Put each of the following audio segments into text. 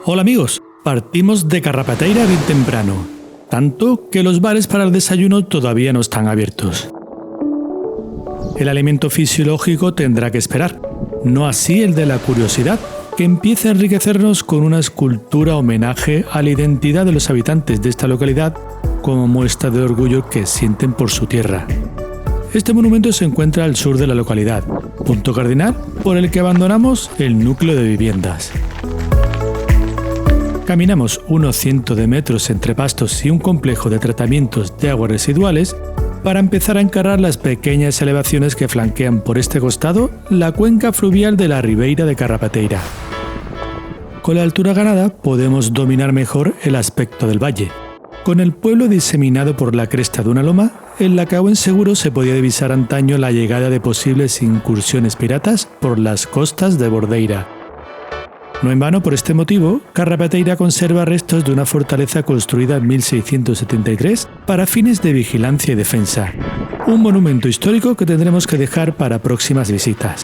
Hola amigos, partimos de Carrapateira bien temprano, tanto que los bares para el desayuno todavía no están abiertos. El alimento fisiológico tendrá que esperar, no así el de la curiosidad, que empieza a enriquecernos con una escultura homenaje a la identidad de los habitantes de esta localidad como muestra de orgullo que sienten por su tierra. Este monumento se encuentra al sur de la localidad, punto cardinal por el que abandonamos el núcleo de viviendas. Caminamos unos cientos de metros entre pastos y un complejo de tratamientos de aguas residuales para empezar a encarar las pequeñas elevaciones que flanquean por este costado la cuenca fluvial de la Ribeira de Carrapateira. Con la altura ganada podemos dominar mejor el aspecto del valle, con el pueblo diseminado por la cresta de una loma en la que a buen seguro se podía divisar antaño la llegada de posibles incursiones piratas por las costas de Bordeira. No en vano, por este motivo, Carrapateira conserva restos de una fortaleza construida en 1673 para fines de vigilancia y defensa. Un monumento histórico que tendremos que dejar para próximas visitas.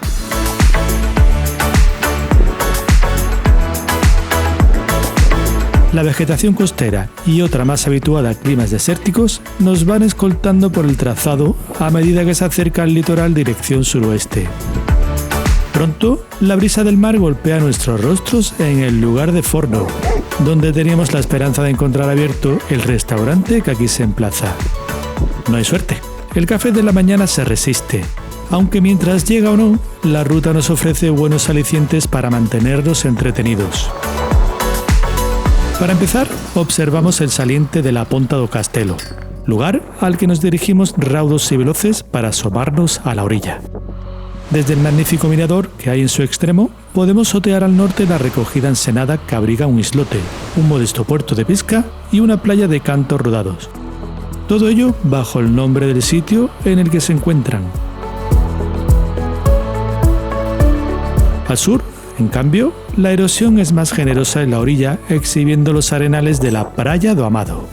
La vegetación costera y otra más habituada a climas desérticos nos van escoltando por el trazado a medida que se acerca al litoral dirección suroeste. Pronto, la brisa del mar golpea nuestros rostros en el lugar de Forno, donde teníamos la esperanza de encontrar abierto el restaurante que aquí se emplaza. No hay suerte, el café de la mañana se resiste, aunque mientras llega o no, la ruta nos ofrece buenos alicientes para mantenernos entretenidos. Para empezar, observamos el saliente de la Ponta do Castelo, lugar al que nos dirigimos raudos y veloces para asomarnos a la orilla. Desde el magnífico mirador que hay en su extremo, podemos otear al norte la recogida ensenada que abriga un islote, un modesto puerto de pesca y una playa de cantos rodados. Todo ello bajo el nombre del sitio en el que se encuentran. Al sur, en cambio, la erosión es más generosa en la orilla, exhibiendo los arenales de la Praia do Amado.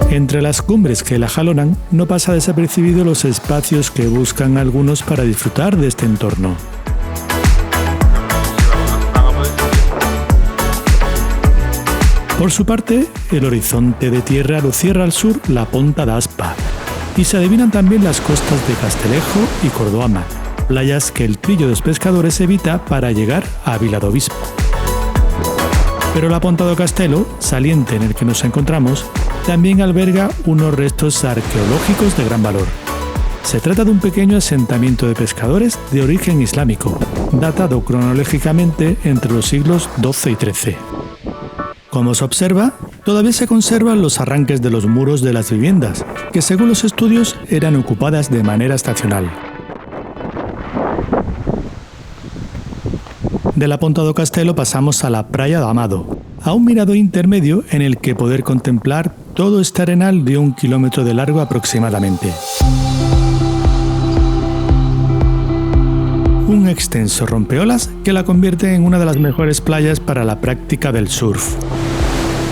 Entre las cumbres que la jalonan, no pasa desapercibido los espacios que buscan algunos para disfrutar de este entorno. Por su parte, el horizonte de tierra lo cierra al sur la Ponta da Aspa, y se adivinan también las costas de Castelejo y Cordoama, playas que el trillo de los pescadores evita para llegar a Vila do Obispo. Pero la Ponta do Castelo, saliente en el que nos encontramos, también alberga unos restos arqueológicos de gran valor. Se trata de un pequeño asentamiento de pescadores de origen islámico, datado cronológicamente entre los siglos XII y XIII. Como se observa, todavía se conservan los arranques de los muros de las viviendas, que según los estudios eran ocupadas de manera estacional. De la Ponta do Castelo pasamos a la Praia do Amado, a un mirador intermedio en el que poder contemplar todo este arenal de 1 kilómetro de largo aproximadamente. Un extenso rompeolas que la convierte en una de las mejores playas para la práctica del surf.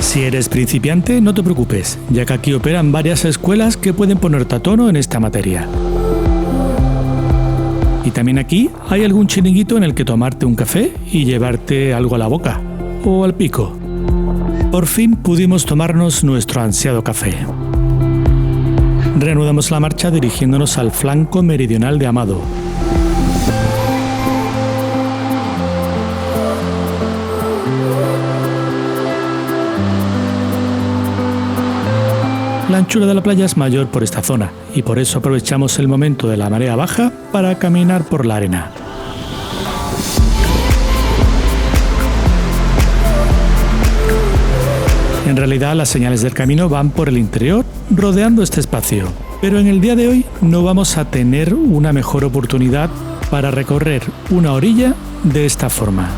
Si eres principiante, no te preocupes, ya que aquí operan varias escuelas que pueden ponerte a tono en esta materia. Y también aquí hay algún chiringuito en el que tomarte un café y llevarte algo a la boca, o al pico. Por fin pudimos tomarnos nuestro ansiado café. Reanudamos la marcha dirigiéndonos al flanco meridional de Amado. La anchura de la playa es mayor por esta zona y por eso aprovechamos el momento de la marea baja para caminar por la arena. En realidad las señales del camino van por el interior, rodeando este espacio, pero en el día de hoy no vamos a tener una mejor oportunidad para recorrer una orilla de esta forma.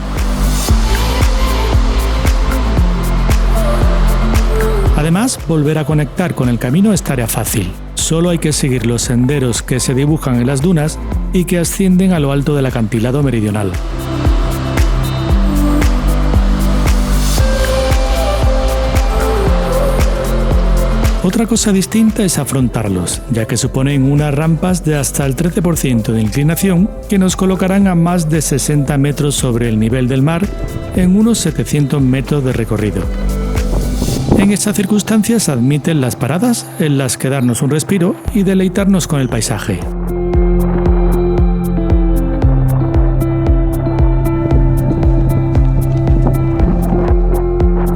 Además, volver a conectar con el camino es tarea fácil. Solo hay que seguir los senderos que se dibujan en las dunas y que ascienden a lo alto del acantilado meridional. Otra cosa distinta es afrontarlos, ya que suponen unas rampas de hasta el 13% de inclinación que nos colocarán a más de 60 metros sobre el nivel del mar en unos 700 metros de recorrido. En estas circunstancias admiten las paradas en las que darnos un respiro y deleitarnos con el paisaje.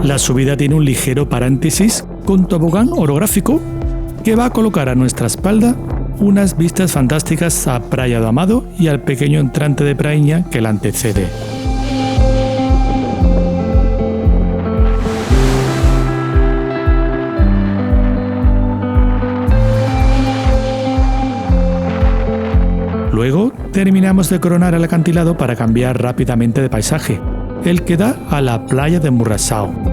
La subida tiene un ligero paréntesis con tobogán orográfico que va a colocar a nuestra espalda unas vistas fantásticas a Praia do Amado y al pequeño entrante de Prainha que la antecede. Luego terminamos de coronar el acantilado para cambiar rápidamente de paisaje, el que da a la playa de Murração,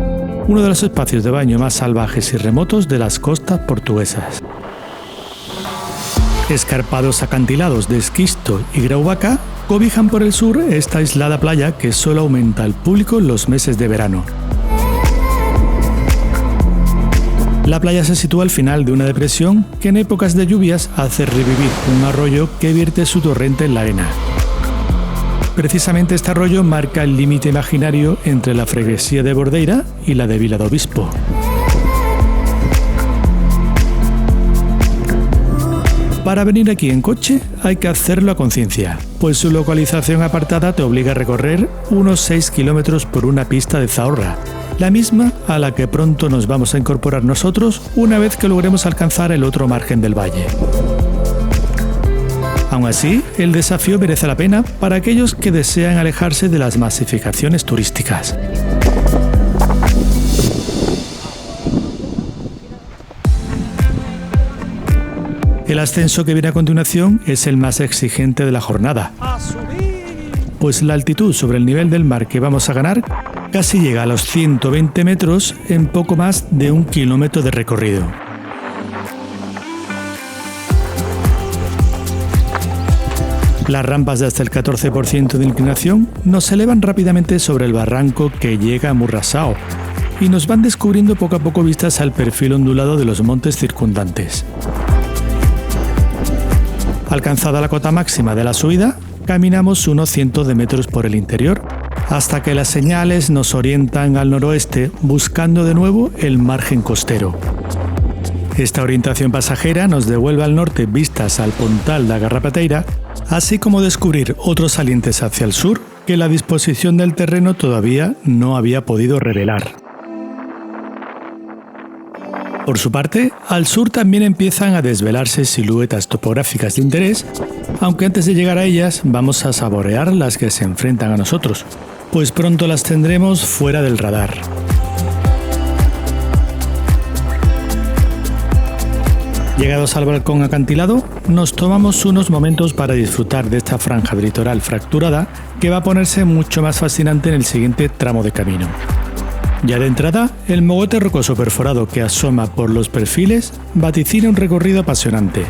uno de los espacios de baño más salvajes y remotos de las costas portuguesas. Escarpados acantilados de esquisto y grauvaca cobijan por el sur esta aislada playa que solo aumenta el público en los meses de verano. La playa se sitúa al final de una depresión que en épocas de lluvias hace revivir un arroyo que vierte su torrente en la arena. Precisamente este arroyo marca el límite imaginario entre la freguesía de Bordeira y la de Vila do Bispo. Para venir aquí en coche hay que hacerlo a conciencia, pues su localización apartada te obliga a recorrer unos 6 kilómetros por una pista de Zahorra, la misma a la que pronto nos vamos a incorporar nosotros una vez que logremos alcanzar el otro margen del valle. Aún así, el desafío merece la pena para aquellos que desean alejarse de las masificaciones turísticas. El ascenso que viene a continuación es el más exigente de la jornada, pues la altitud sobre el nivel del mar que vamos a ganar casi llega a los 120 metros en poco más de 1 kilómetro de recorrido. Las rampas de hasta el 14% de inclinación nos elevan rápidamente sobre el barranco que llega a Murração y nos van descubriendo poco a poco vistas al perfil ondulado de los montes circundantes. Alcanzada la cota máxima de la subida, caminamos unos cientos de metros por el interior, hasta que las señales nos orientan al noroeste, buscando de nuevo el margen costero. Esta orientación pasajera nos devuelve al norte vistas al Pontal da Garrapateira, así como descubrir otros salientes hacia el sur que la disposición del terreno todavía no había podido revelar. Por su parte, al sur también empiezan a desvelarse siluetas topográficas de interés, aunque antes de llegar a ellas vamos a saborear las que se enfrentan a nosotros, pues pronto las tendremos fuera del radar. Llegados al balcón acantilado, nos tomamos unos momentos para disfrutar de esta franja de litoral fracturada que va a ponerse mucho más fascinante en el siguiente tramo de camino. Ya de entrada, el mogote rocoso perforado que asoma por los perfiles vaticina un recorrido apasionante.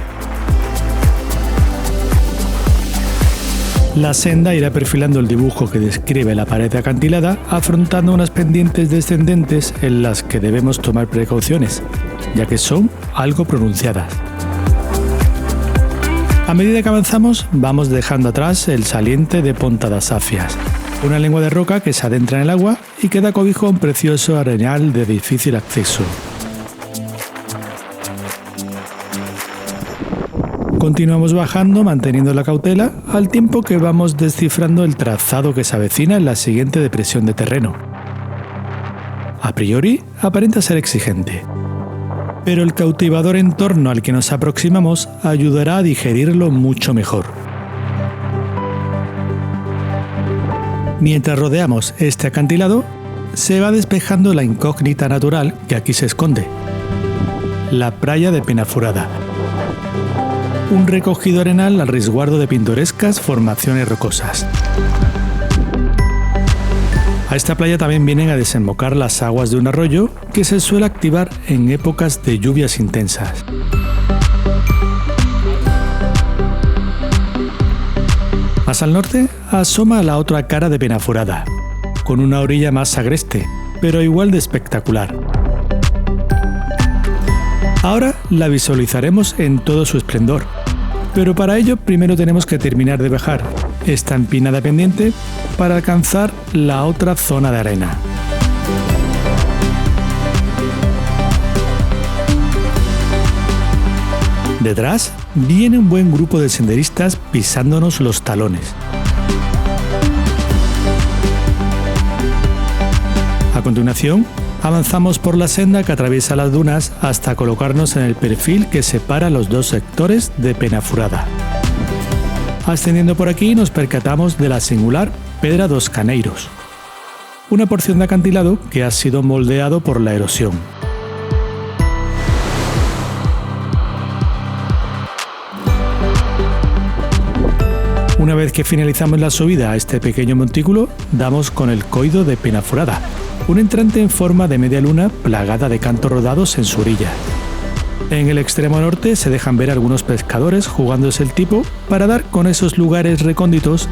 La senda irá perfilando el dibujo que describe la pared acantilada, afrontando unas pendientes descendentes en las que debemos tomar precauciones, ya que son algo pronunciadas. A medida que avanzamos, vamos dejando atrás el saliente de Ponta das Afias, una lengua de roca que se adentra en el agua y que da cobijo a un precioso arenal de difícil acceso. Continuamos bajando manteniendo la cautela al tiempo que vamos descifrando el trazado que se avecina en la siguiente depresión de terreno. A priori, aparenta ser exigente, pero el cautivador entorno al que nos aproximamos ayudará a digerirlo mucho mejor. Mientras rodeamos este acantilado, se va despejando la incógnita natural que aquí se esconde: la playa de Penafurada, un recogido arenal al resguardo de pintorescas formaciones rocosas. A esta playa también vienen a desembocar las aguas de un arroyo que se suele activar en épocas de lluvias intensas. Más al norte asoma la otra cara de Penafurada, con una orilla más agreste, pero igual de espectacular. Ahora la visualizaremos en todo su esplendor, pero para ello primero tenemos que terminar de bajar esta empinada pendiente para alcanzar la otra zona de arena. Detrás viene un buen grupo de senderistas pisándonos los talones. A continuación, avanzamos por la senda que atraviesa las dunas hasta colocarnos en el perfil que separa los dos sectores de Penafurada. Ascendiendo por aquí nos percatamos de la singular Pedra dos Caneiros, una porción de acantilado que ha sido moldeado por la erosión. Una vez que finalizamos la subida a este pequeño montículo, damos con el Coido de Penafurada, un entrante en forma de media luna plagada de cantos rodados en su orilla. En el extremo norte se dejan ver algunos pescadores jugándose el tipo para dar con esos lugares recónditos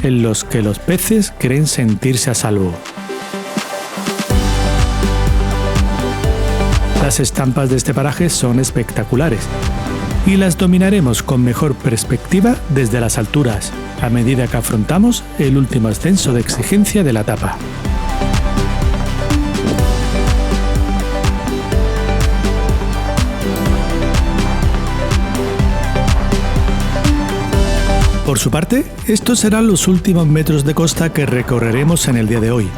en los que los peces creen sentirse a salvo. Las estampas de este paraje son espectaculares y las dominaremos con mejor perspectiva desde las alturas, a medida que afrontamos el último ascenso de exigencia de la etapa. Por su parte, estos serán los últimos metros de costa que recorreremos en el día de hoy.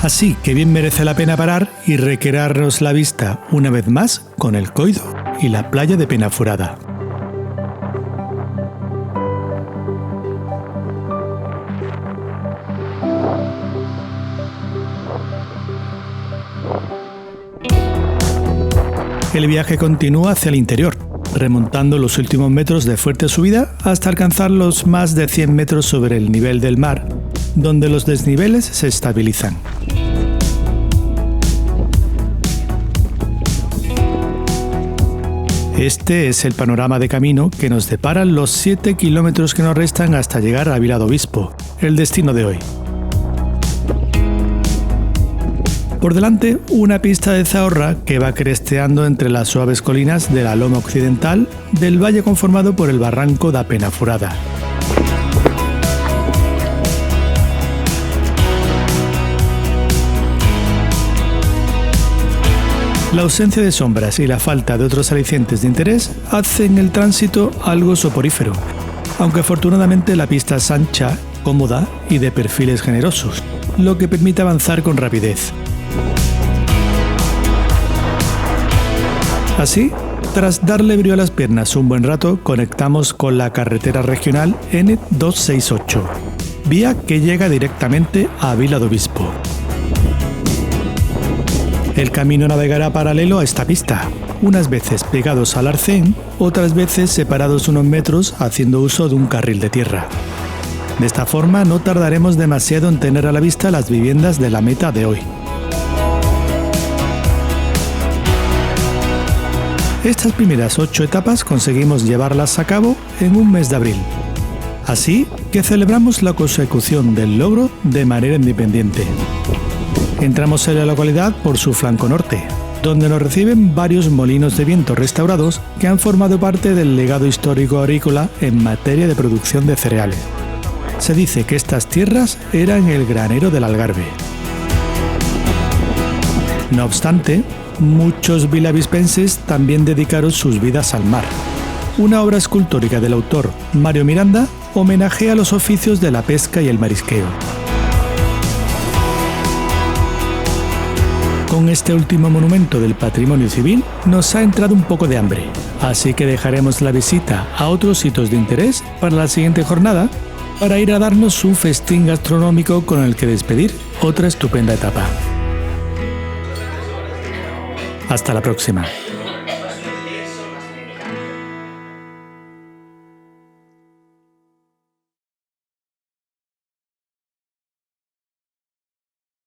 Así que bien merece la pena parar y recrearnos la vista una vez más con el Coido y la playa de Penafurada. El viaje continúa hacia el interior, remontando los últimos metros de fuerte subida hasta alcanzar los más de 100 metros sobre el nivel del mar, donde los desniveles se estabilizan. Este es el panorama de camino que nos deparan los 7 kilómetros que nos restan hasta llegar a Vila do Bispo, el destino de hoy. Por delante, una pista de zahorra que va cresteando entre las suaves colinas de la loma occidental del valle conformado por el barranco da Penafurada. La ausencia de sombras y la falta de otros alicientes de interés hacen el tránsito algo soporífero, aunque afortunadamente la pista es ancha, cómoda y de perfiles generosos, lo que permite avanzar con rapidez. Así, tras darle brío a las piernas un buen rato, conectamos con la carretera regional N268, vía que llega directamente a Vila do Bispo. El camino navegará paralelo a esta pista, unas veces pegados al arcén, otras veces separados unos metros haciendo uso de un carril de tierra. De esta forma no tardaremos demasiado en tener a la vista las viviendas de la meta de hoy. Estas primeras 8 etapas conseguimos llevarlas a cabo en un mes de abril. Así que celebramos la consecución del logro de manera independiente. Entramos en la localidad por su flanco norte, donde nos reciben varios molinos de viento restaurados que han formado parte del legado histórico agrícola en materia de producción de cereales. Se dice que estas tierras eran el granero del Algarve. No obstante, muchos vilavispenses también dedicaron sus vidas al mar. Una obra escultórica del autor Mario Miranda homenajea los oficios de la pesca y el marisqueo. Con este último monumento del patrimonio civil nos ha entrado un poco de hambre, así que dejaremos la visita a otros sitios de interés para la siguiente jornada para ir a darnos un festín gastronómico con el que despedir otra estupenda etapa. Hasta la próxima.